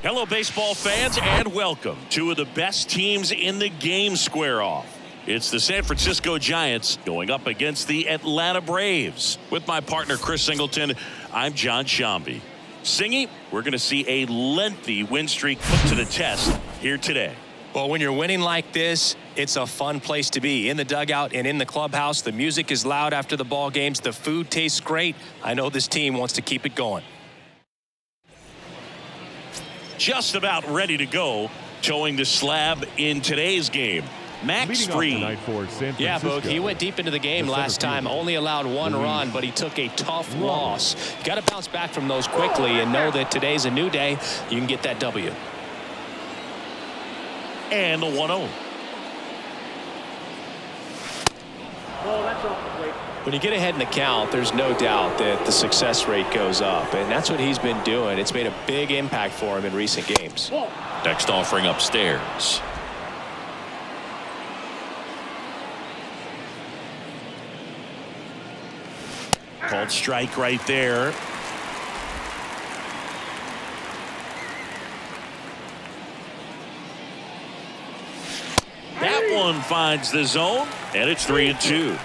Hello, baseball fans, and welcome. Two of the best teams in the game square off. It's the San Francisco Giants going up against the Atlanta Braves. With my partner, Chris Singleton, I'm John Shambi. Singy, we're going to see a lengthy win streak put to the test here today. Well, when you're winning like this, it's a fun place to be. In the dugout and in the clubhouse, the music is loud after the ball games. The food tastes great. I know this team wants to keep it going. Just about ready to go, towing the slab in today's game. Max Fried. Yeah, Boog, he went deep into the game last time, only allowed one run, but he took a tough loss. You got to bounce back from those quickly and know that today's a new day. You can get that W. And the 1-0. When you get ahead in the count, there's no doubt that the success rate goes up, and that's what he's been doing. It's made a big impact for him in recent games. Next offering upstairs. Called strike right there. That one finds the zone, and it's 3-2.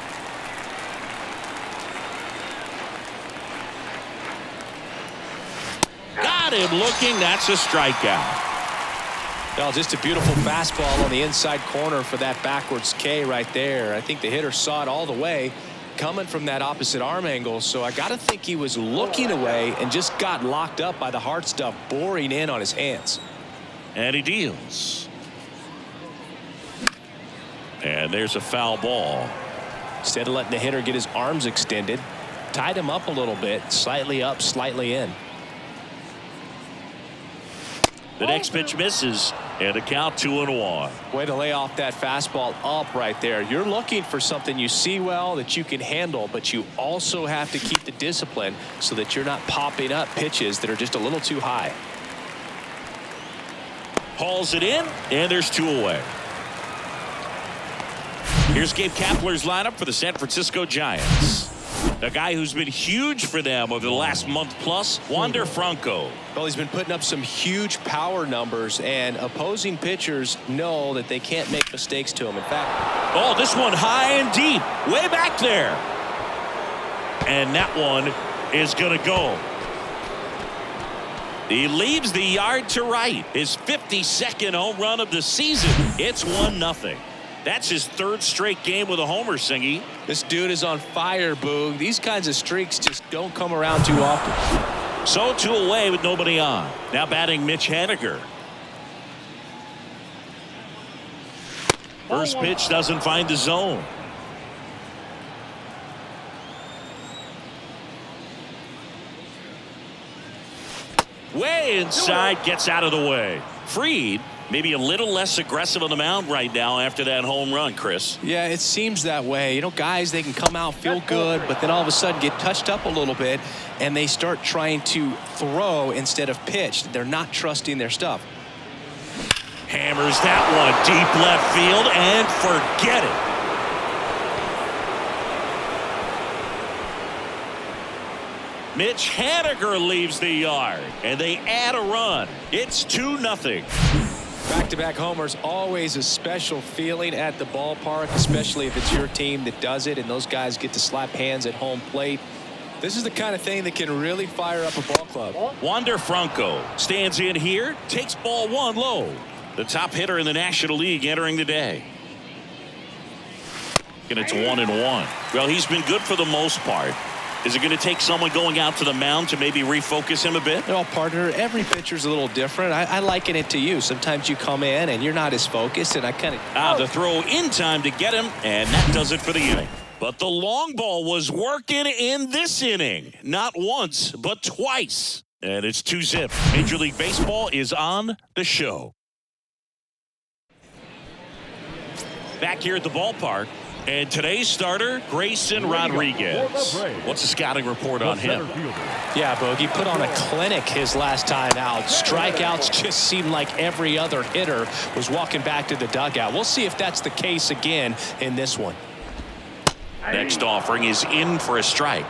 Got him looking. That's a strikeout. Well, just a beautiful fastball on the inside corner for that backwards K right there. I think the hitter saw it all the way coming from that opposite arm angle, so I got to think he was looking away and just got locked up by the hard stuff boring in on his hands. And he deals. And there's a foul ball. Instead of letting the hitter get his arms extended, tied him up a little bit, slightly up, slightly in. The next pitch misses, and a count 2-1. Way to lay off that fastball up right there. You're looking for something you see well that you can handle, but you also have to keep the discipline so that you're not popping up pitches that are just a little too high. Hauls it in, and there's 2 away. Here's Gabe Kapler's lineup for the San Francisco Giants. A guy who's been huge for them over the last month plus, Wander Franco. Well, he's been putting up some huge power numbers, and opposing pitchers know that they can't make mistakes to him. In fact, oh, this one high and deep, way back there. And that one is going to go. He leaves the yard to right. His 52nd home run of the season. It's 1-0. That's his 3rd straight game with a homer, Singy. This dude is on fire, Boog. These kinds of streaks just don't come around too often. So 2 away with nobody on. Now batting Mitch Haniger. First pitch doesn't find the zone. Way inside, gets out of the way. Fried maybe a little less aggressive on the mound right now after that home run, Chris. Yeah, it seems that way. You know, guys, they can come out, feel good, but then all of a sudden get touched up a little bit, and they start trying to throw instead of pitch. They're not trusting their stuff. Hammers that one deep left field, and forget it. Mitch Haniger leaves the yard, and they add a run. It's 2-0. Back-to-back homers, always a special feeling at the ballpark, especially if it's your team that does it and those guys get to slap hands at home plate. This is the kind of thing that can really fire up a ball club. Wander Franco stands in here, takes ball 1 low. The top hitter in the National League entering the day. And it's 1-1. Well, he's been good for the most part. Is it going to take someone going out to the mound to maybe refocus him a bit? Well, partner, every pitcher's a little different. I liken it to you. Sometimes you come in and you're not as focused, and I kind of... The throw in time to get him, and that does it for the inning. But the long ball was working in this inning. Not once, but twice. And it's 2-0. Major League Baseball is on the show. Back here at the ballpark. And today's starter, Grayson Rodriguez. What's the scouting report on him? Yeah, Bogey put on a clinic his last time out. Strikeouts just seemed like every other hitter was walking back to the dugout. We'll see if that's the case again in this one. Next offering is in for a strike.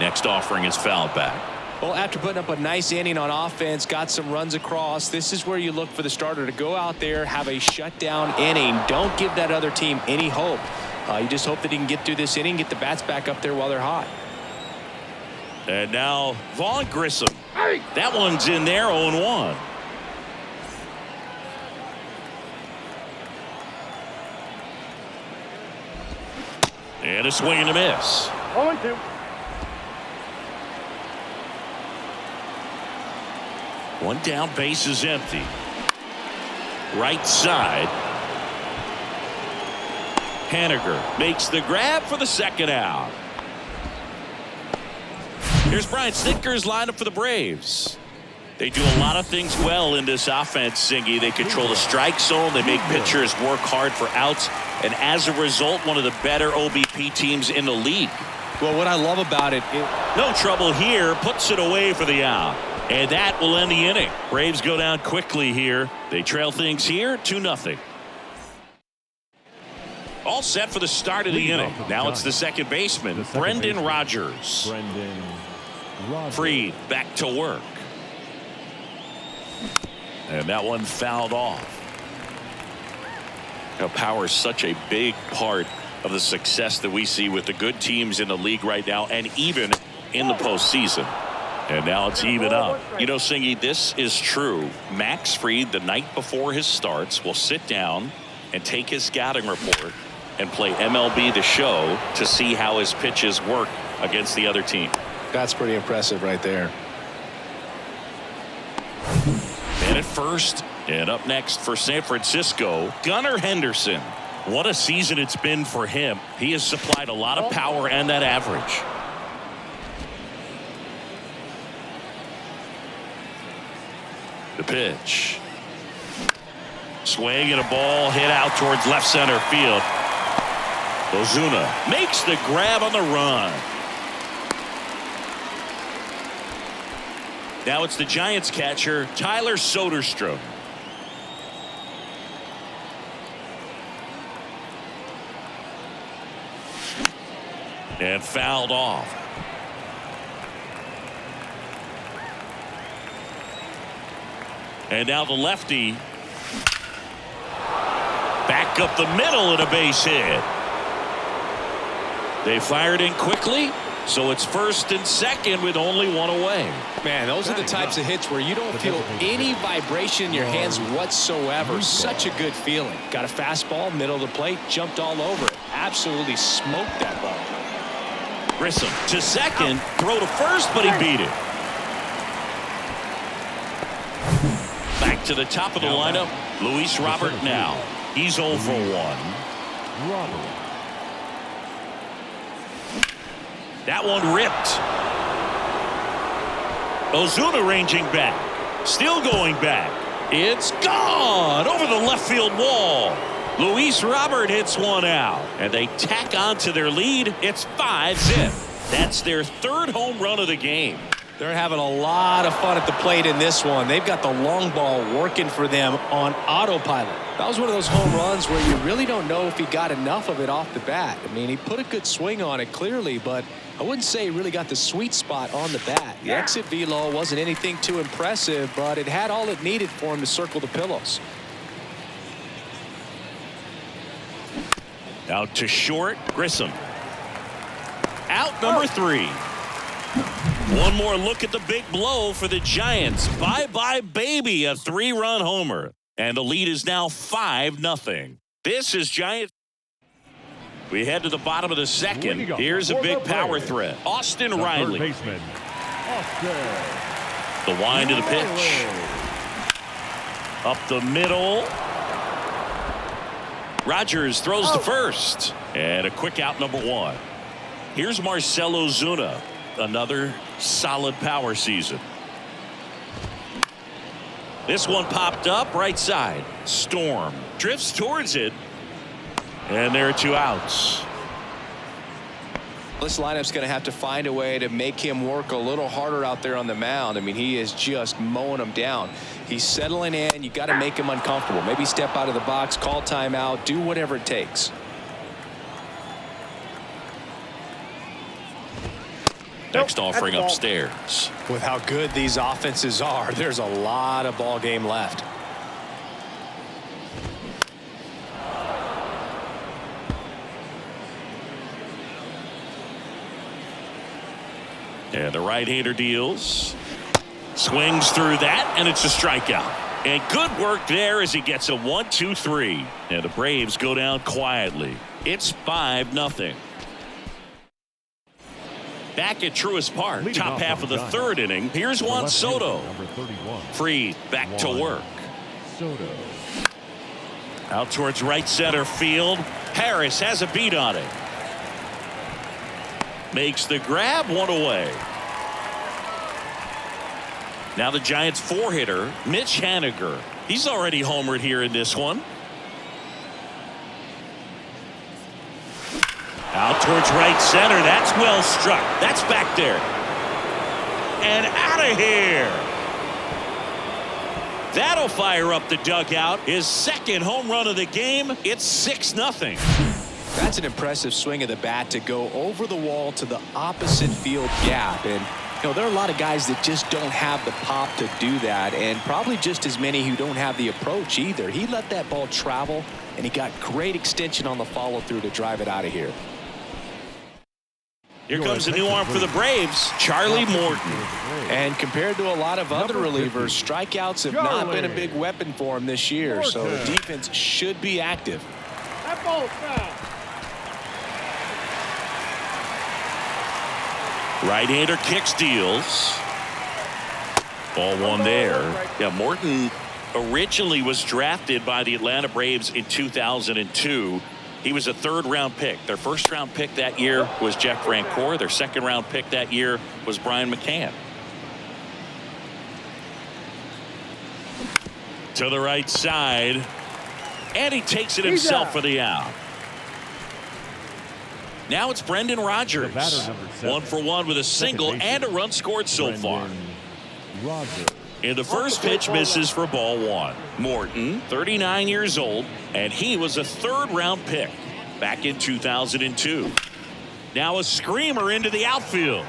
Next offering is fouled back. Well, after putting up a nice inning on offense, got some runs across, this is where you look for the starter to go out there, have a shutdown inning. Don't give that other team any hope. You just hope that he can get through this inning, get the bats back up there while they're hot. And now Vaughn Grissom. That one's in there, 0-1. And a swing and a miss. 0-2. One down, base is empty. Right side. Haniger makes the grab for the second out. Here's Brian Snitker's lineup for the Braves. They do a lot of things well in this offense, Singy. They control the strike zone. They make pitchers work hard for outs. And as a result, one of the better OBP teams in the league. Well, what I love about it. No trouble here. Puts it away for the out. And that will end the inning. Braves go down quickly here. They trail things here 2-0. All set for the start of the inning. Now it's the second baseman, Brendan Rodgers. Fried back to work. And that one fouled off. Now, power is such a big part of the success that we see with the good teams in the league right now, and even in the postseason. And now it's even up. You know, Singy, this is true. Max Fried, the night before his starts, will sit down and take his scouting report and play MLB The Show to see how his pitches work against the other team. That's pretty impressive right there. And at first, and up next for San Francisco, Gunnar Henderson. What a season it's been for him. He has supplied a lot of power and that average. The pitch. Swing and a ball hit out towards left center field. Ozuna makes the grab on the run. Now it's the Giants catcher, Tyler Soderstrom. And fouled off. And now the lefty. Back up the middle and a base hit. They fired in quickly, so it's first and second with only one away. Man, those are the types of hits where you don't feel any vibration in your hands whatsoever. Such a good feeling. Got a fastball, middle of the plate, jumped all over it. Absolutely smoked that ball. Grissom to second, throw to first, but he beat it. Back to the top of the lineup, Luis Robert now. He's 0 for 1. That one ripped. Ozuna ranging back. Still going back. It's gone over the left field wall. Luis Robert hits one out. And they tack on to their lead. It's 5-0. That's their third home run of the game. They're having a lot of fun at the plate in this one. They've got the long ball working for them on autopilot. That was one of those home runs where you really don't know if he got enough of it off the bat. I mean, he put a good swing on it clearly, but I wouldn't say he really got the sweet spot on the bat. The exit velo wasn't anything too impressive, but it had all it needed for him to circle the pillows. Out to short, Grissom. Out number 3. One more look at the big blow for the Giants. Bye-bye, baby, a 3-run homer. And the lead is now 5-0. This is Giants. We head to the bottom of the second. Here's a big power threat. Austin Riley. The wind to the pitch. Up the middle. Rodgers throws to first. And a quick out, number 1. Here's Marcell Ozuna. Another solid power season. This one popped up right side. Storm drifts towards it. And there are 2 outs. This lineup's going to have to find a way to make him work a little harder out there on the mound. I mean, he is just mowing them down. He's settling in. You got to make him uncomfortable. Maybe step out of the box, call timeout, do whatever it takes. Next offering upstairs. With how good these offenses are, there's a lot of ball game left. And the right-hander deals. Swings through that, and it's a strikeout. And good work there as he gets a 1-2-3. And the Braves go down quietly. It's 5-0. Back at Truist Park, top half of the third inning. Here's Juan Soto. Free, back to work. Soto. Out towards right center field. Harris has a beat on it. Makes the grab, one away. Now the Giants four-hitter, Mitch Haniger. He's already homered here in this one. Out towards right center. That's well struck. That's back there. And out of here. That'll fire up the dugout. His second home run of the game. It's 6-0. That's an impressive swing of the bat to go over the wall to the opposite field gap. And you know, there are a lot of guys that just don't have the pop to do that, and probably just as many who don't have the approach either. He let that ball travel, and he got great extension on the follow-through to drive it out of here. Here comes a new arm for the Braves, Charlie Morton. And compared to a lot of other relievers, strikeouts have not been a big weapon for him this year, so the defense should be active. That ball's foul. Right-hander kicks, deals. Ball one there. Yeah, Morton originally was drafted by the Atlanta Braves in 2002. He was a third-round pick. Their first-round pick that year was Jeff Francoeur. Their second-round pick that year was Brian McCann. To the right side. And he takes it himself for the out. Now it's Brendan Rodgers. 1 for 1 with a single and a run scored so far. And the first pitch misses for ball one. Morton, 39 years old, and he was a third-round pick back in 2002. Now a screamer into the outfield.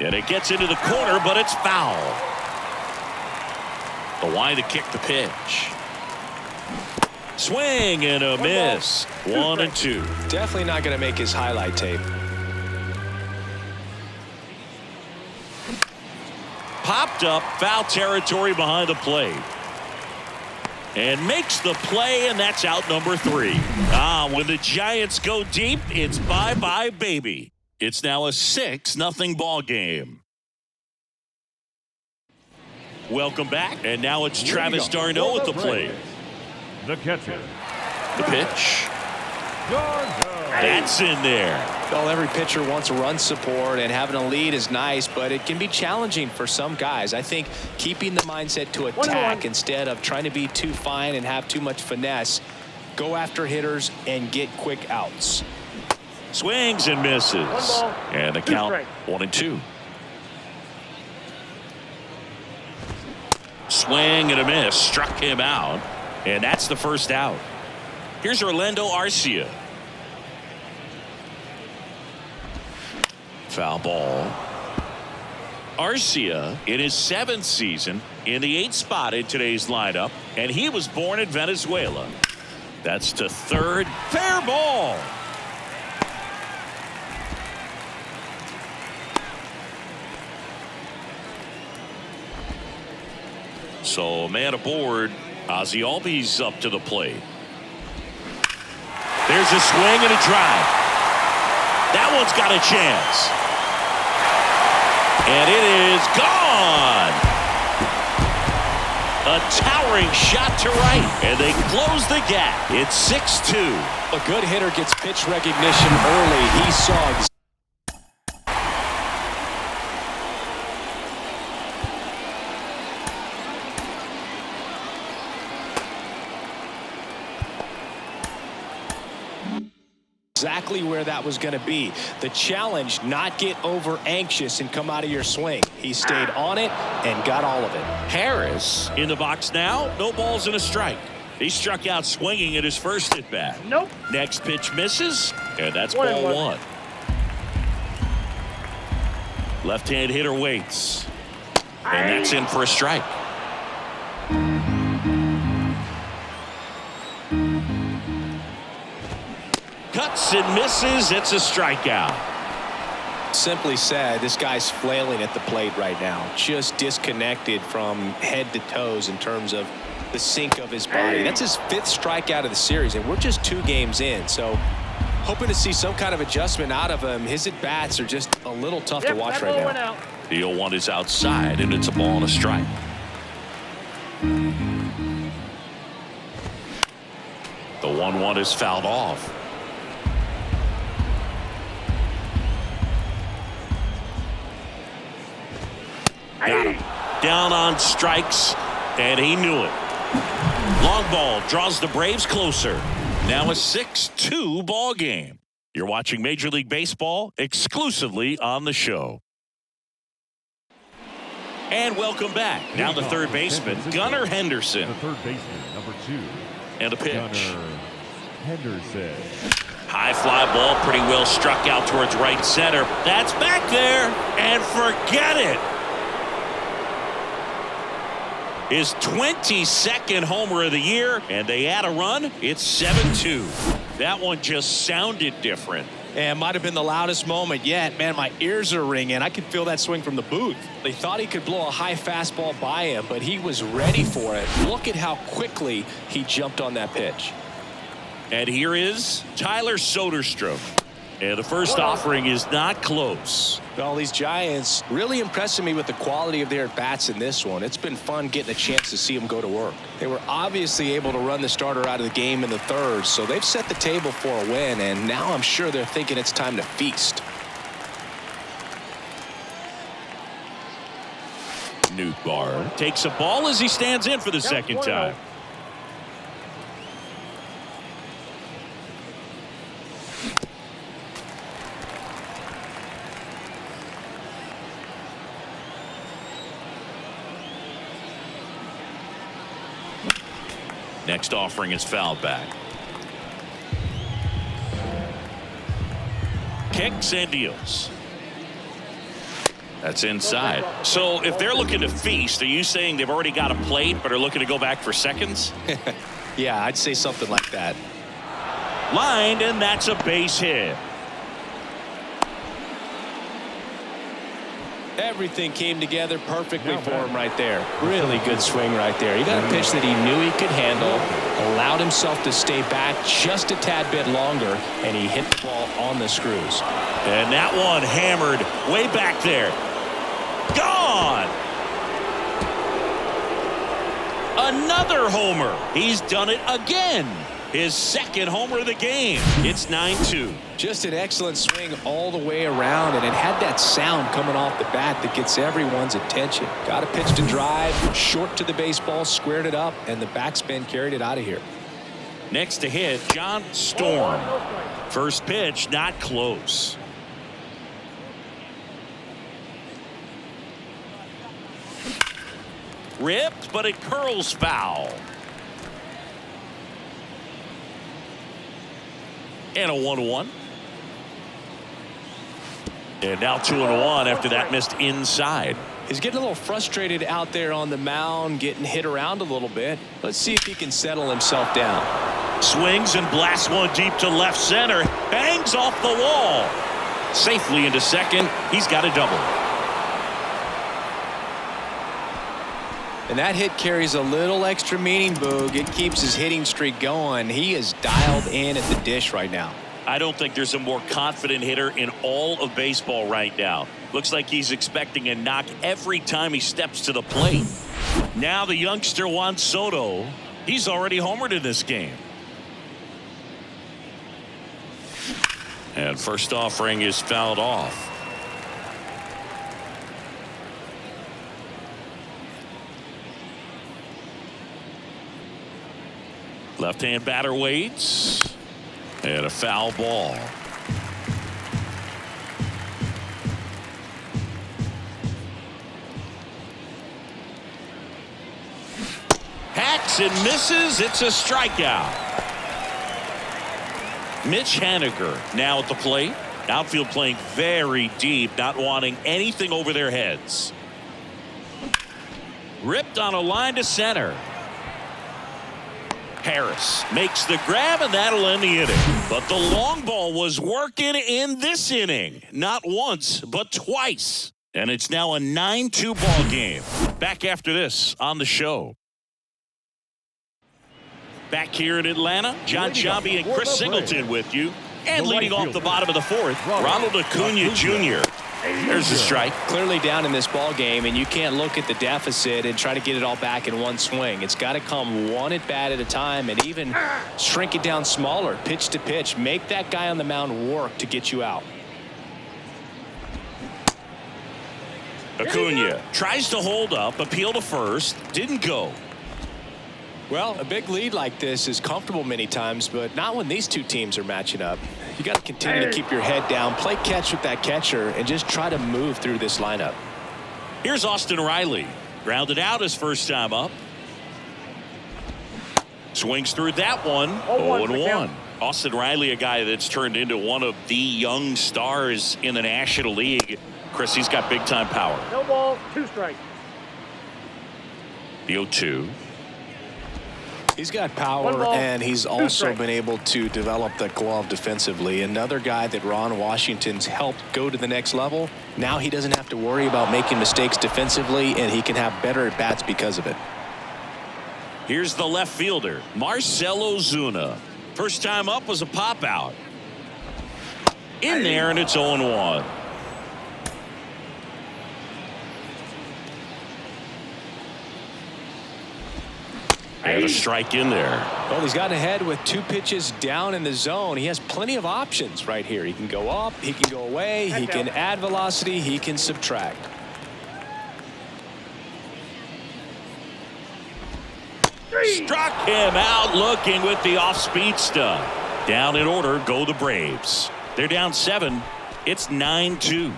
And it gets into the corner, but it's foul. The line to kick the pitch. Swing and a miss. 1-2. Definitely not going to make his highlight tape. Popped up, foul territory behind the plate. And makes the play, and that's out number 3. When the Giants go deep, it's bye-bye, baby. It's now a 6-0 ball game. Welcome back, and now it's Travis d'Arnaud at the plate. The catcher. The pitch. That's in there. Well, every pitcher wants run support, and having a lead is nice, but it can be challenging for some guys. I think keeping the mindset to attack instead of trying to be too fine and have too much finesse. Go after hitters and get quick outs. Swings and misses. And the count 1-2. Swing and a miss. Struck him out. And that's the first out. Here's Orlando Arcia. Foul ball. Arcia in his 7th season in the 8th spot in today's lineup, and he was born in Venezuela. That's to third. Fair ball. So man aboard. Ozzie Albies up to the plate. There's a swing and a drive. That one's got a chance. And it is gone. A towering shot to right. And they close the gap. It's 6-2. A good hitter gets pitch recognition early. He saw exactly where that was going to be. The challenge, not get over anxious and come out of your swing. He stayed on it and got all of it. Harris in the box now. No balls and a strike. He struck out swinging at his first at bat. Nope. Next pitch misses, and that's ball one. Left-hand hitter waits. And that's in for a strike. Cuts and misses. It's a strikeout. Simply said, this guy's flailing at the plate right now. Just disconnected from head to toes in terms of the sink of his body. That's his 5th strikeout of the series, and we're just 2 games in. So hoping to see some kind of adjustment out of him. His at-bats are just a little tough to watch right now. The 0-1 is outside, and it's a ball and a strike. The 1-1 is fouled off. Got him. Down on strikes, and he knew it. Long ball draws the Braves closer. Now a 6-2 ball game. You're watching Major League Baseball exclusively on the show. And welcome back. Now the third baseman, Gunnar Henderson. The third baseman, number 2. And a pitch. Gunnar Henderson. High fly ball, pretty well struck out towards right center. That's back there, and forget it. His 22nd homer of the year, and they add a run. It's 7-2. That one just sounded different. And might have been the loudest moment yet. Man, my ears are ringing. I could feel that swing from the booth. They thought he could blow a high fastball by him, but he was ready for it. Look at how quickly he jumped on that pitch. And here is Tyler Soderstrom. And the first offering is not close. Well, these Giants really impressing me with the quality of their at-bats in this one. It's been fun getting a chance to see them go to work. They were obviously able to run the starter out of the game in the 3rd, so they've set the table for a win, and now I'm sure they're thinking it's time to feast. Nootbaar takes a ball as he stands in for the second time. Next offering is fouled back. Kicks and deals. That's inside. So if they're looking to feast, are you saying they've already got a plate but are looking to go back for seconds? Yeah, I'd say something like that. Lined, and that's a base hit. Everything came together perfectly for him right there. Really good swing right there. He got a pitch that he knew he could handle, allowed himself to stay back just a tad bit longer, and he hit the ball on the screws. And that one hammered way back there. Gone! Another homer. He's done it again. His 2nd homer of the game. It's 9-2. Just an excellent swing all the way around, and it had that sound coming off the bat that gets everyone's attention. Got a pitch to drive, short to the baseball, squared it up, and the backspin carried it out of here. Next to hit, John Storm. First pitch, not close. Ripped, but it curls foul. And a 1-1. And now 2-1 after that missed inside. He's getting a little frustrated out there on the mound, getting hit around a little bit. Let's see if he can settle himself down. Swings and blasts one deep to left center. Bangs off the wall. Safely into second. He's got a double. And that hit carries a little extra meaning, Boog. It keeps his hitting streak going. He is dialed in at the dish right now. I don't think there's a more confident hitter in all of baseball right now. Looks like he's expecting a knock every time he steps to the plate. Now the youngster Juan Soto, he's already homered in this game. And first offering is fouled off. Left-hand batter waits. And a foul ball. Hacks and misses. It's a strikeout. Mitch Haniger now at the plate. Outfield playing very deep, not wanting anything over their heads. Ripped on a line to center. Harris makes the grab, and that'll end the inning. But the long ball was working in this inning. Not once, but twice. And it's now a 9-2 ball game. Back after this on the show. Back here in Atlanta, John Sciambi and Chris Singleton with you. And leading off the bottom of the fourth, Ronald Acuna Jr. There's the strike. Clearly down in this ball game, and you can't look at the deficit and try to get it all back in one swing. It's got to come one at bat at a time, and even shrink it down smaller, pitch to pitch. Make that guy on the mound work to get you out. Acuna tries to hold up, appeal to first, didn't go. Well, a big lead like this is comfortable many times, but not when these two teams are matching up. You got to continue to keep your head down, play catch with that catcher, and just try to move through this lineup. Here's Austin Riley. Grounded out his first time up. Swings through that one. 0-1. Austin Riley, a guy that's turned into one of the young stars in the National League. Chris, he's got big time power. No ball, 2 strikes. The 0-2. He's got power, and he's also been able to develop the glove defensively. Another guy that Ron Washington's helped go to the next level. Now he doesn't have to worry about making mistakes defensively, and he can have better at-bats because of it. Here's the left fielder, Marcell Ozuna. First time up was a pop out. In there, and it's 0-1. And a strike in there. Well, he's gotten ahead with 2 pitches down in the zone. He has plenty of options right here. He can go up, he can go away, he can add velocity, he can subtract. Struck him out looking with the off-speed stuff. Down in order go the Braves. They're down 7. It's 9-2.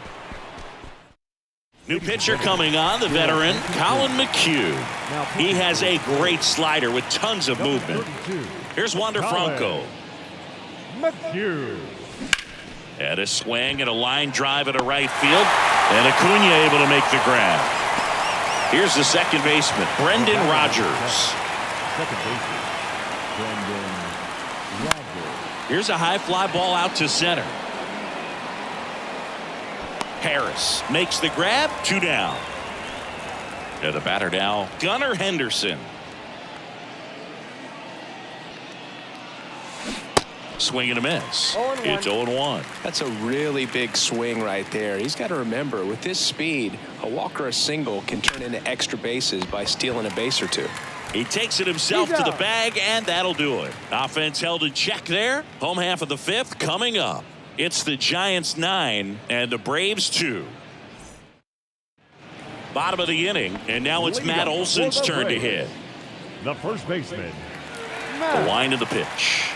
New pitcher coming on, the veteran, Colin McHugh. He has a great slider with tons of movement. Here's Wander Franco. McHugh. And a swing and a line drive at a right field. And Acuna able to make the grab. Here's the second baseman, Brendan Rodgers. Second baseman, Brendan Rodgers. Here's a high fly ball out to center. Harris makes the grab, 2 down. And the batter now, Gunnar Henderson. Swing and a miss. It's 0-1. That's a really big swing right there. He's got to remember, with this speed, a walk or a single can turn into extra bases by stealing a base or 2. He takes it himself to the bag, and that'll do it. Offense held in check there. Home half of the 5th coming up. It's the Giants 9 and the Braves 2. Bottom of the inning, and now it's Matt Olson's turn to hit. The first baseman. The line of the pitch.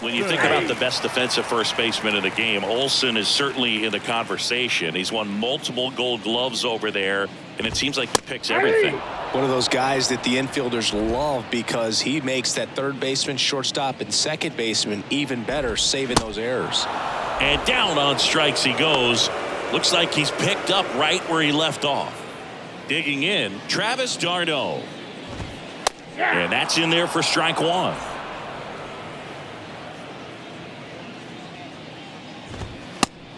When you think about the best defensive first baseman in the game, Olson is certainly in the conversation. He's won multiple Gold Gloves over there, and it seems like he picks everything. One of those guys that the infielders love because he makes that third baseman, shortstop, and second baseman even better, saving those errors. And down on strikes he goes. Looks like he's picked up right where he left off. Digging in, Travis d'Arnaud. And that's in there for strike 1.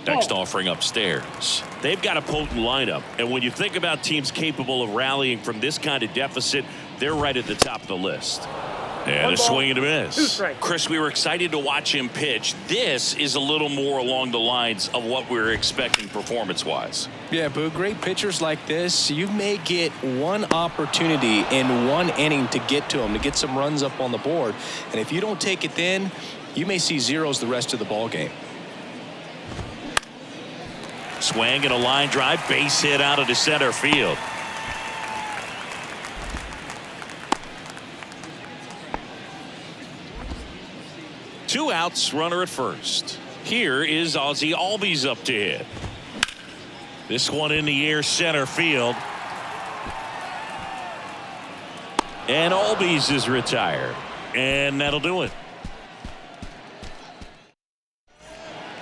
Next offering upstairs. They've got a potent lineup, and when you think about teams capable of rallying from this kind of deficit, they're right at the top of the list. And a swing and a miss. Chris, we were excited to watch him pitch. This is a little more along the lines of what we were expecting performance-wise. Yeah, Boo, great pitchers like this, you may get one opportunity in one inning to get to them, to get some runs up on the board. And if you don't take it then, you may see zeros the rest of the ball game. Swing and a line drive, base hit out of the center field. Two outs, runner at first. Here is Ozzie Albies up to hit. This one in the air, center field. And Albies is retired. And that'll do it.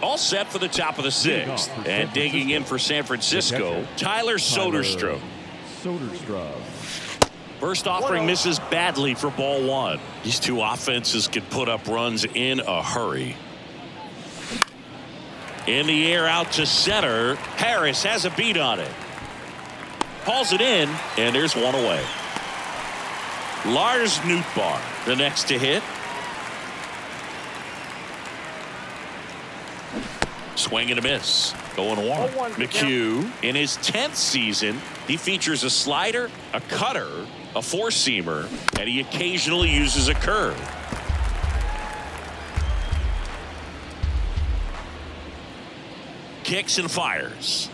Also set for the top of the sixth. And digging in for San Francisco, Tyler Soderstrom. First offering misses badly for ball one. These two offenses can put up runs in a hurry. In the air out to center. Harris has a beat on it. Hauls it in, and there's one away. Lars Nootbaar, the next to hit. Swing and a miss. Going one. McHugh, in his 10th season, he features a slider, a cutter, a four-seamer, and he occasionally uses a curve. Kicks and fires.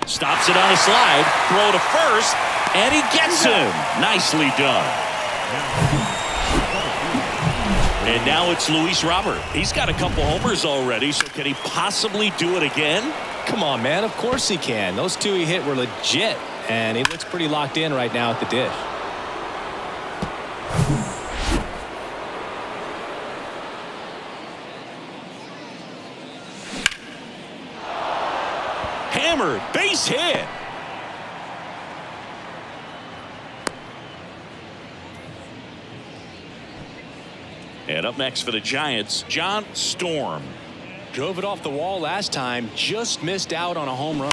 Stops it on a slide. Throw to first, and he gets him. Nicely done. And now it's Luis Robert. He's got a couple homers already, so can he possibly do it again? Come on, man. Of course he can. Those two he hit were legit, and he looks pretty locked in right now at the dish. Hammered, base hit. And up next for the Giants, John Storm. Drove it off the wall last time, just missed out on a home run.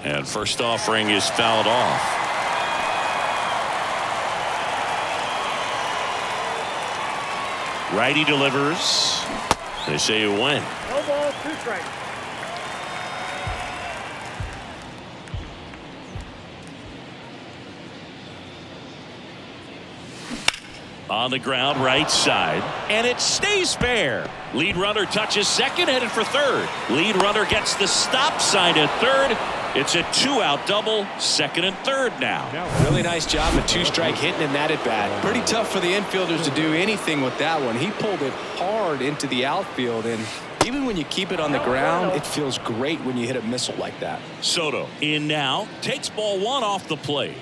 And first offering is fouled off. Righty delivers. They say you win. No ball, 2 strikes. On the ground, right side, and it stays fair. Lead runner touches second, headed for third. Lead runner gets the stop sign at third. It's a 2-out double, second and third now. Really nice job, a 2-strike hitting in that at bat. Pretty tough for the infielders to do anything with that one. He pulled it hard into the outfield, and even when you keep it on the ground, it feels great when you hit a missile like that. Soto in now, takes ball one off the plate.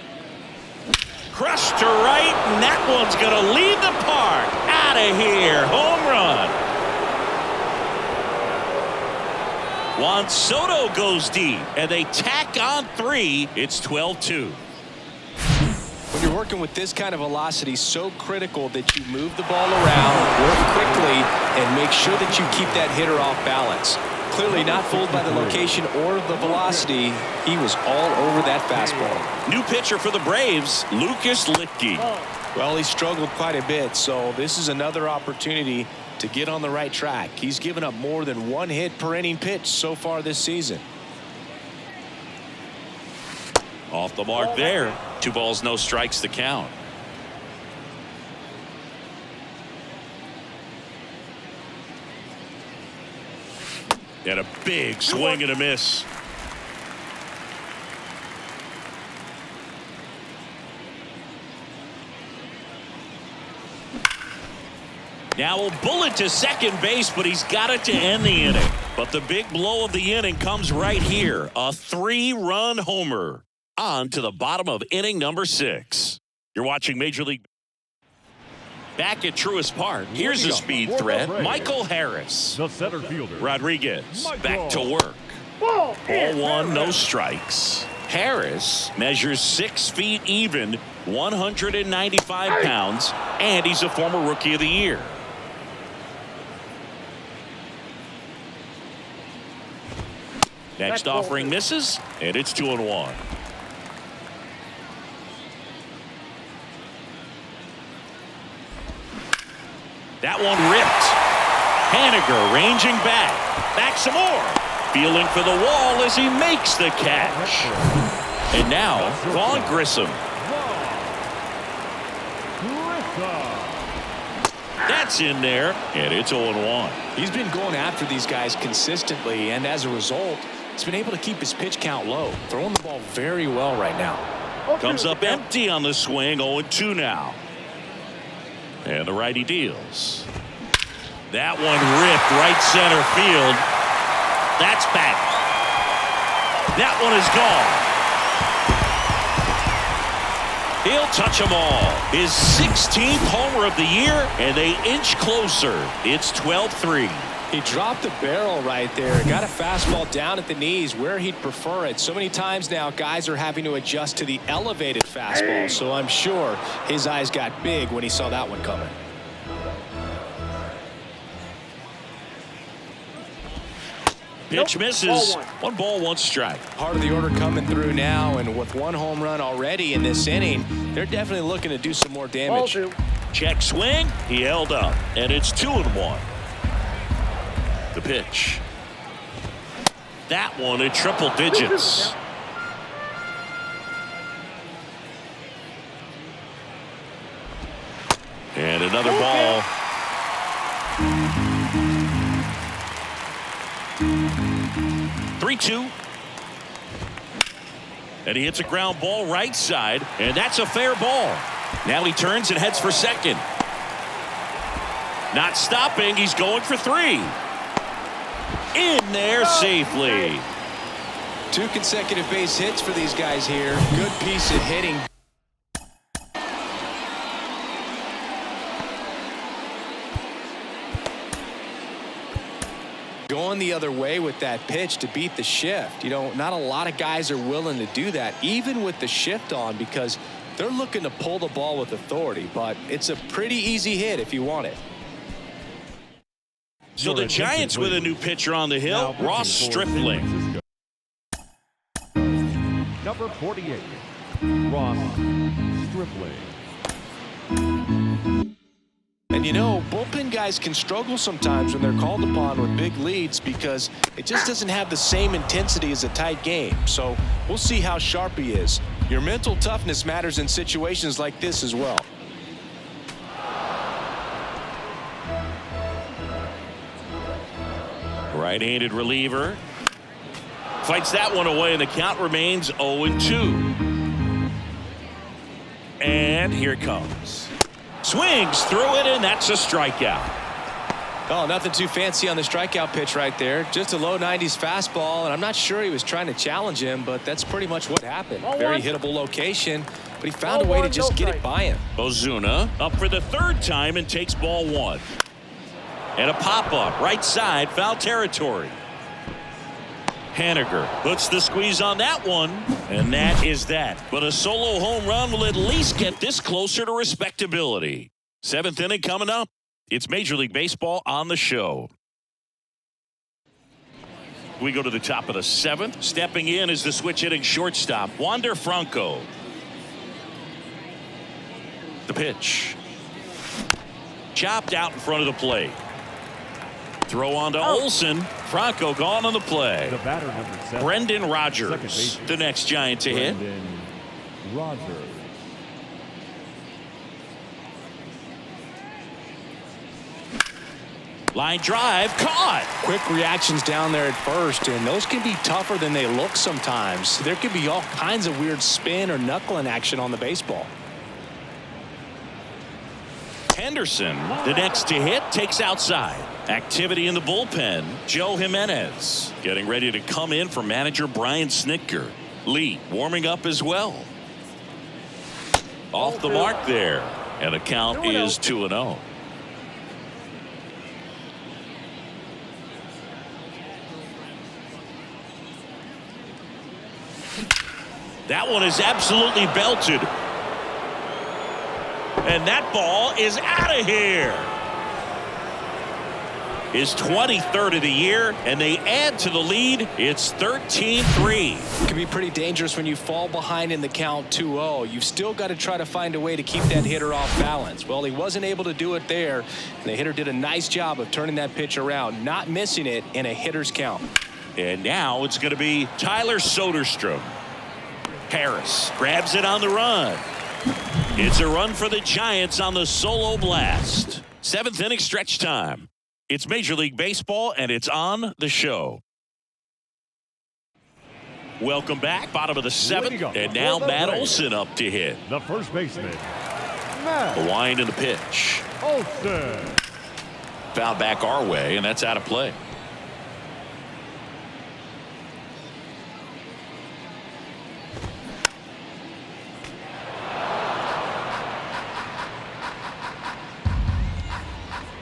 Crushed to right, and that one's going to leave the park. Out of here. Home run. Juan Soto goes deep, and they tack on 3. It's 12-2. When you're working with this kind of velocity, so critical that you move the ball around, work quickly, and make sure that you keep that hitter off balance. Clearly not fooled by the location or the velocity. He was all over that fastball. New pitcher for the Braves, Lucas Litke. Well, he struggled quite a bit, so this is another opportunity to get on the right track. He's given up more than 1 hit per inning pitch so far this season. Off the mark there. 2 balls, no strikes to count. And a big swing and a miss. Now a bullet to second base, but he's got it to end the inning. But the big blow of the inning comes right here. A 3-run homer. On to the bottom of inning number 6. You're watching Major League. Back at Truist Park, here's a speed threat, Michael Harris. The center fielder, Rodriguez back to work. Ball 1, no strikes. Harris measures 6 feet even, 195 pounds, and he's a former Rookie of the Year. Next offering misses, and it's 2-1. That one ripped. Haniger ranging back. Back some more. Feeling for the wall as he makes the catch. And now, Vaughn Grissom. That's in there, and it's 0-1. He's been going after these guys consistently, and as a result, he's been able to keep his pitch count low. Throwing the ball very well right now. Comes up empty on the swing, 0-2 now. And the righty deals. That one ripped right center field. That's back. That one is gone. He'll touch them all. His 16th homer of the year, and they inch closer. It's 12-3. He dropped the barrel right there. Got a fastball down at the knees where he'd prefer it. So many times now guys are having to adjust to the elevated fastball. So I'm sure his eyes got big when he saw that one coming. Pitch misses. 1 ball, 1 strike. Part of the order coming through now, and with 1 home run already in this inning, they're definitely looking to do some more damage. Check swing. He held up, and it's 2-1. The pitch. That one in triple digits. And another ball. Three-two. And he hits a ground ball right side, and that's a fair ball. Now he turns and heads for second. Not stopping. He's going for 3. In there safely. 2 consecutive base hits for these guys here. Good piece of hitting. Going the other way with that pitch to beat the shift. You know, not a lot of guys are willing to do that, even with the shift on, because they're looking to pull the ball with authority. But it's a pretty easy hit if you want it. So the Giants with a new pitcher on the hill, Ross Stripling. Number 48, Ross Stripling. And you know, bullpen guys can struggle sometimes when they're called upon with big leads because it just doesn't have the same intensity as a tight game. So we'll see how sharp he is. Your mental toughness matters in situations like this as well. Right-handed reliever. Fights that one away, and the count remains 0-2. And here it comes. Swings through it, and that's a strikeout. Oh, nothing too fancy on the strikeout pitch right there. Just a low 90s fastball, and I'm not sure he was trying to challenge him, but that's pretty much what happened. Very hittable location, but he found a way to just get it by him. Ozuna up for the 3rd time and takes ball 1. And a pop-up right side, foul territory. Haniger puts the squeeze on that one, and that is that. But a solo home run will at least get this closer to respectability. 7th inning coming up. It's Major League Baseball on the show. We go to the top of the 7th. Stepping in is the switch hitting shortstop, Wander Franco. The pitch. Chopped out in front of the plate. Throw on to Olsen. Franco gone on the play. The batter, number 7, Brendan Rodgers, the next Giant to hit. Brendan Rodgers. Line drive, caught. Quick reactions down there at first, and those can be tougher than they look sometimes. There could be all kinds of weird spin or knuckling action on the baseball. Henderson, the next to hit, takes outside. Activity in the bullpen. Joe Jimenez getting ready to come in for manager Brian Snitker. Lee warming up as well. Off the mark there, and the count is 2-0. That one is absolutely belted. And that ball is out of here. His 23rd of the year, and they add to the lead. It's 13-3. It can be pretty dangerous when you fall behind in the count 2-0. You've still got to try to find a way to keep that hitter off balance. Well, he wasn't able to do it there. And the hitter did a nice job of turning that pitch around, not missing it in a hitter's count. And now it's going to be Tyler Soderstrom. Harris grabs it on the run. It's a run for the Giants on the solo blast. 7th inning stretch time. It's Major League Baseball, and it's on the show. Welcome back. Bottom of the 7th, and now Matt Olson up to hit. The first baseman, The wind and the pitch. Olsen. Foul back our way, and that's out of play.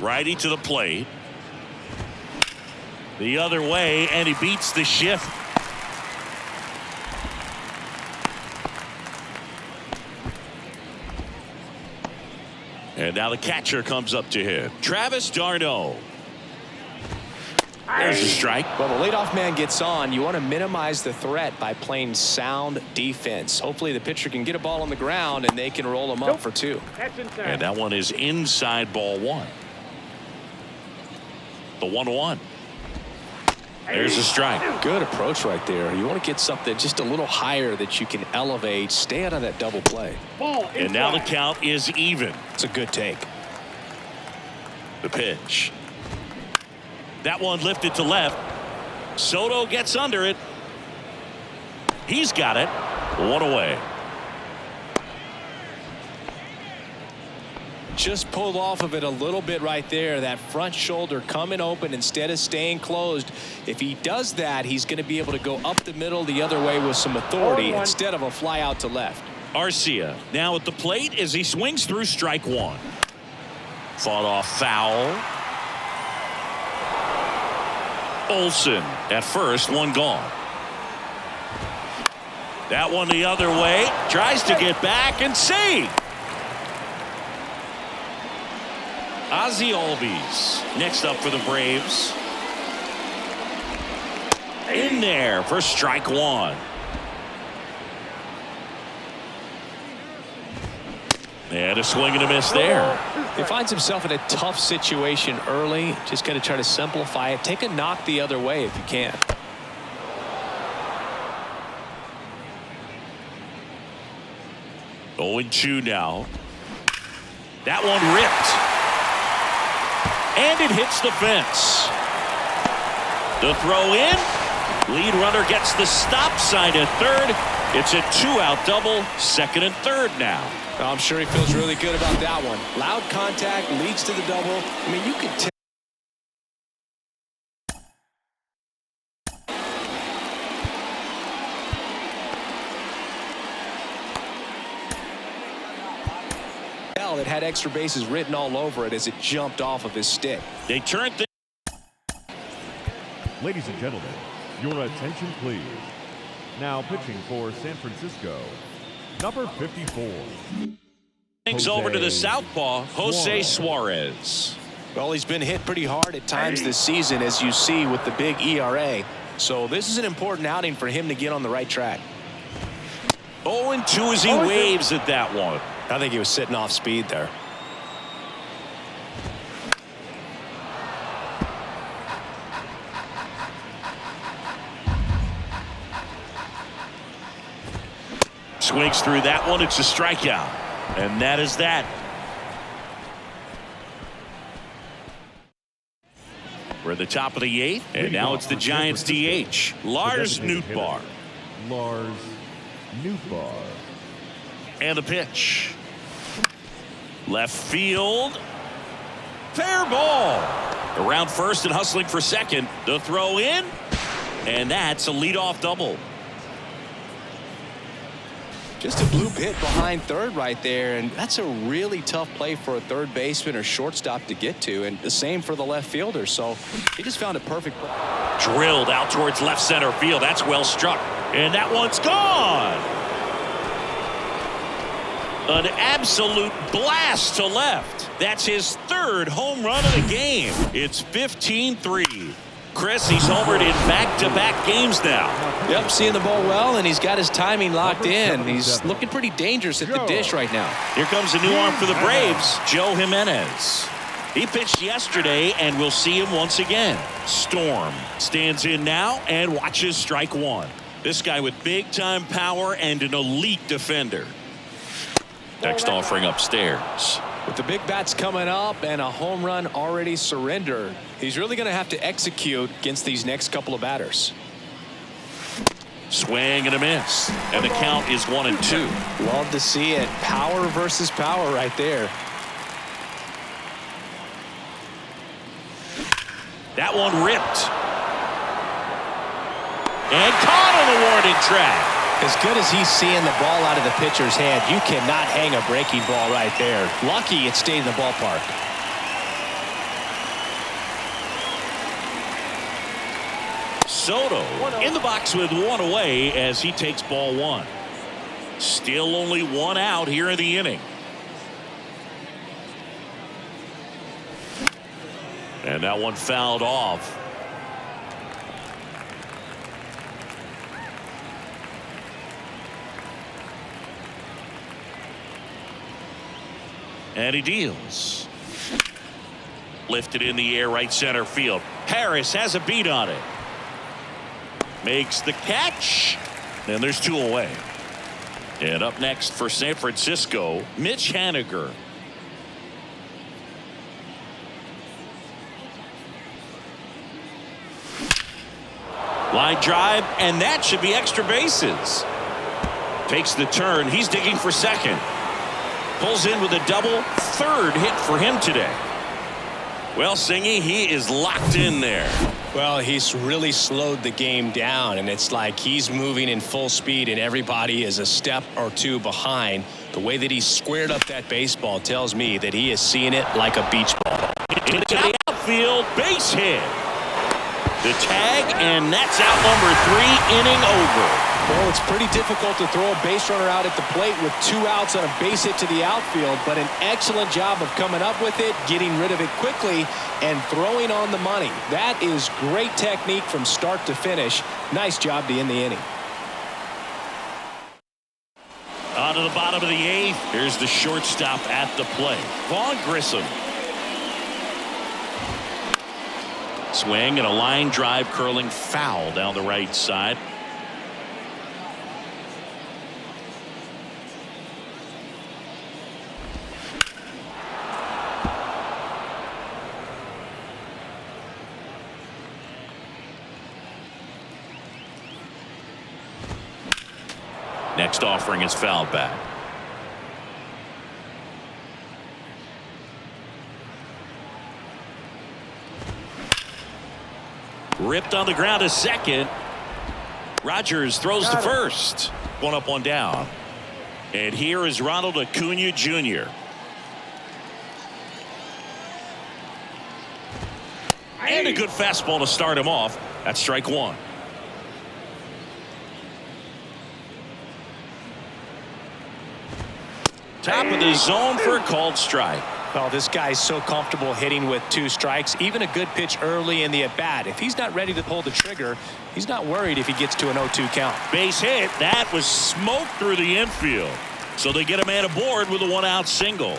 Righty to the plate. The other way, and he beats the shift. And now the catcher comes up to him. Travis d'Arnaud. There's a strike. Well, the leadoff man gets on. You want to minimize the threat by playing sound defense. Hopefully the pitcher can get a ball on the ground and they can roll him up for 2. And that one is inside ball 1. The 1-1. There's a strike. Good approach right there. You want to get something just a little higher that you can elevate. Stay out of that double play. And now the count is even. It's a good take. The pitch. That one lifted to left. Soto gets under it. He's got it. 1 away. Just pulled off of it a little bit right there. That front shoulder coming open instead of staying closed. If he does that, he's going to be able to go up the middle the other way with some authority instead of a fly out to left. Arcia now at the plate as he swings through strike 1. Fought off foul. Olsen at first, 1 gone. That one the other way. Tries to get back and see. Ozzie Albies next up for the Braves. In there for strike 1. And a swing and a miss there. He finds himself in a tough situation early. Just got to try to simplify it. Take a knock the other way if you can. Oh, 0-2 now. That one ripped. And it hits the fence. The throw in. Lead runner gets the stop sign at third. It's a 2-out double. Second and third now. I'm sure he feels really good about that one. Loud contact leads to the double. I mean, you can tell. It had extra bases written all over it as it jumped off of his stick. They turned the. Ladies and gentlemen, your attention please. Now pitching for San Francisco, number 54. Things over to the southpaw, Jose Suarez. Well, he's been hit pretty hard at times this season, as you see with the big ERA. So this is an important outing for him to get on the right track. 0-2 as he waves at that one. I think he was sitting off speed there. Swings through that one. It's a strikeout. And that is that. We're at the top of the 8th. And now it's the Giants DH. Lars Nootbaar. Lars Nootbaar. And the pitch. Left field. Fair ball. Around first and hustling for second. The throw in. And that's a leadoff double. Just a bloop hit behind third right there, and that's a really tough play for a third baseman or shortstop to get to, and the same for the left fielder. So he just found a perfect play. Drilled out towards left center field. That's well struck. And that one's gone. An absolute blast to left. That's his 3rd home run of the game. It's 15-3. Chris, he's homered in back-to-back games now. Yep, seeing the ball well, and he's got his timing locked in. He's looking pretty dangerous at the dish right now. Here comes a new arm for the Braves, Joe Jimenez. He pitched yesterday, and we'll see him once again. Storm stands in now and watches strike 1. This guy with big-time power and an elite defender. Next offering upstairs. With the big bats coming up and a home run already surrendered, he's really going to have to execute against these next couple of batters. Swing and a miss. And the count is 1-2. Love to see it. Power versus power right there. That one ripped. And caught on the warning track. As good as he's seeing the ball out of the pitcher's hand, you cannot hang a breaking ball right there. Lucky it stayed in the ballpark. Soto in the box with one away as he takes ball one. Still only one out here in the inning. And that one fouled off. And he deals. Lifted in the air, right center field. Harris has a beat on it. Makes the catch. And there's two away. And up next for San Francisco, Mitch Haniger. Line drive, and that should be extra bases. Takes the turn. He's digging for second. Pulls in with a double. Third hit for him today. Well, Singy, he is locked in there. Well, he's really slowed the game down, and it's like he's moving in full speed, and everybody is a step or two behind. The way that he squared up that baseball tells me that he is seeing it like a beach ball. Into the outfield, base hit. The tag, and that's out number 3, inning over. Well, it's pretty difficult to throw a base runner out at the plate with 2 outs on a base hit to the outfield, but an excellent job of coming up with it, getting rid of it quickly, and throwing on the money. That is great technique from start to finish. Nice job to end the inning. On to the bottom of the 8th. Here's the shortstop at the plate, Vaughn Grissom. Swing and a line drive curling foul down the right side. Next offering is fouled back. Ripped on the ground to second. Rogers throws to first. One up, one down. And here is Ronald Acuna Jr. And a good fastball to start him off. That's strike one. Top of the zone for a called strike. Well, this guy's so comfortable hitting with 2 strikes. Even a good pitch early in the at-bat. If he's not ready to pull the trigger, he's not worried if he gets to an 0-2 count. Base hit. That was smoked through the infield. So they get a man aboard with a 1-out single.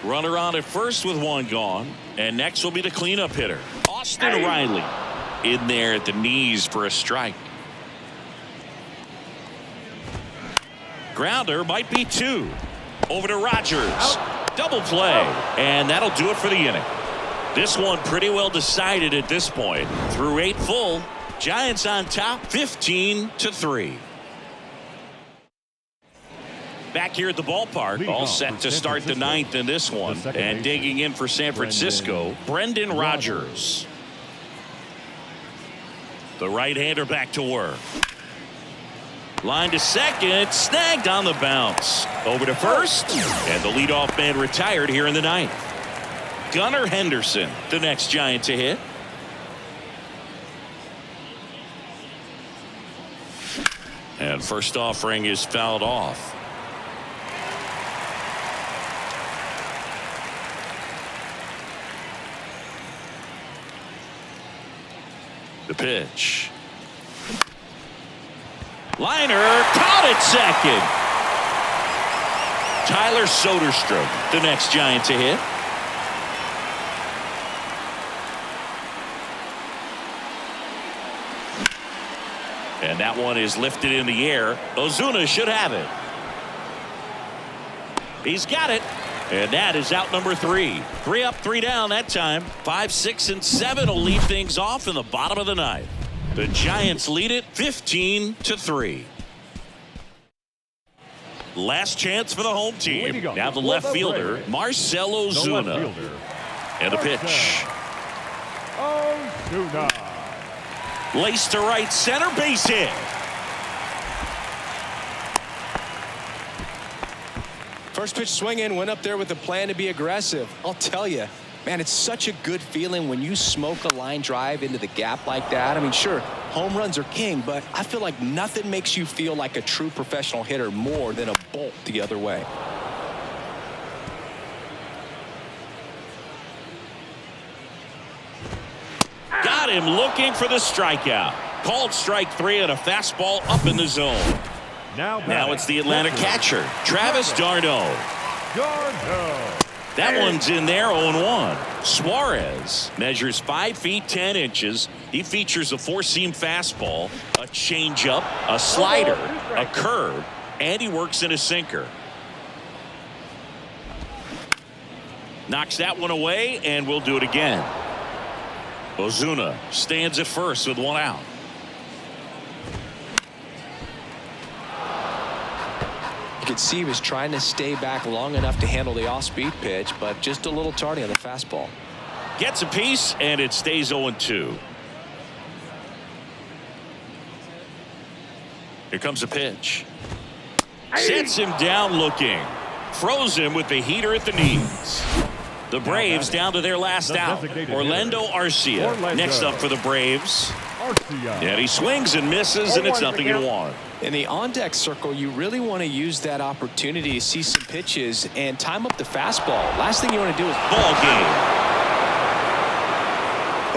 Runner on at first with 1 gone. And next will be the cleanup hitter, Austin Riley. In there at the knees for a strike. Grounder might be 2. Over to Rogers. Double play. And that'll do it for the inning. This one pretty well decided at this point. Through 8 full. Giants on top 15-3. Back here at the ballpark. All set to start the 9th in this one. And digging in for San Francisco, Brendan Rodgers. The right-hander back to work. Line to second, snagged on the bounce. Over to first, and the leadoff man retired here in the 9th. Gunnar Henderson, the next Giant to hit. And first offering is fouled off. The pitch. Liner caught at second. Tyler Soderstrom, the next Giant to hit. And that one is lifted in the air. Ozuna should have it. He's got it. And that is out number 3. 3 up, 3 down that time. 5, 6, and 7 will leave things off in the bottom of the 9th. The Giants lead it 15-3. Last chance for the home team. Now the left fielder, Marcell Ozuna. And the pitch. Ozuna. Laced to right center, base hit. First pitch swinging, went up there with a plan to be aggressive. I'll tell you, Man, it's such a good feeling when you smoke a line drive into the gap like that. I mean, sure, home runs are king, but I feel like nothing makes you feel like a true professional hitter more than a bolt the other way. Got him looking for the strikeout. Called strike 3 on a fastball up in the zone. Now it's the Atlanta catcher, Travis d'Arnaud. That one's in there, 0-1. Suarez measures 5 feet 10 inches. He features a 4-seam fastball, a changeup, a slider, a curve, and he works in a sinker. Knocks that one away, and we'll do it again. Ozuna stands at first with 1 out. You could see he was trying to stay back long enough to handle the off-speed pitch, but just a little tardy on the fastball. Gets a piece, and it stays 0-2. Here comes a pitch. Sets him down looking. Throws him with the heater at the knees. The Braves down to their last out. Orlando Arcia next up for the Braves. And he swings and misses, and it's 0-1. In the on-deck circle, you really want to use that opportunity to see some pitches and time up the fastball. Last thing you want to do is ball game.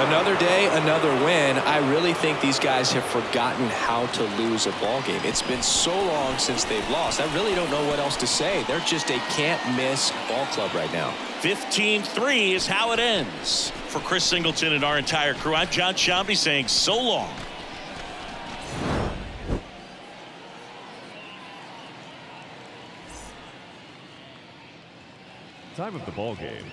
Another day, another win. I really think these guys have forgotten how to lose a ball game. It's been so long since they've lost. I really don't know what else to say. They're just a can't-miss ball club right now. 15-3 is how it ends. For Chris Singleton and our entire crew, I'm John Shambi saying so long. Time of the ball game,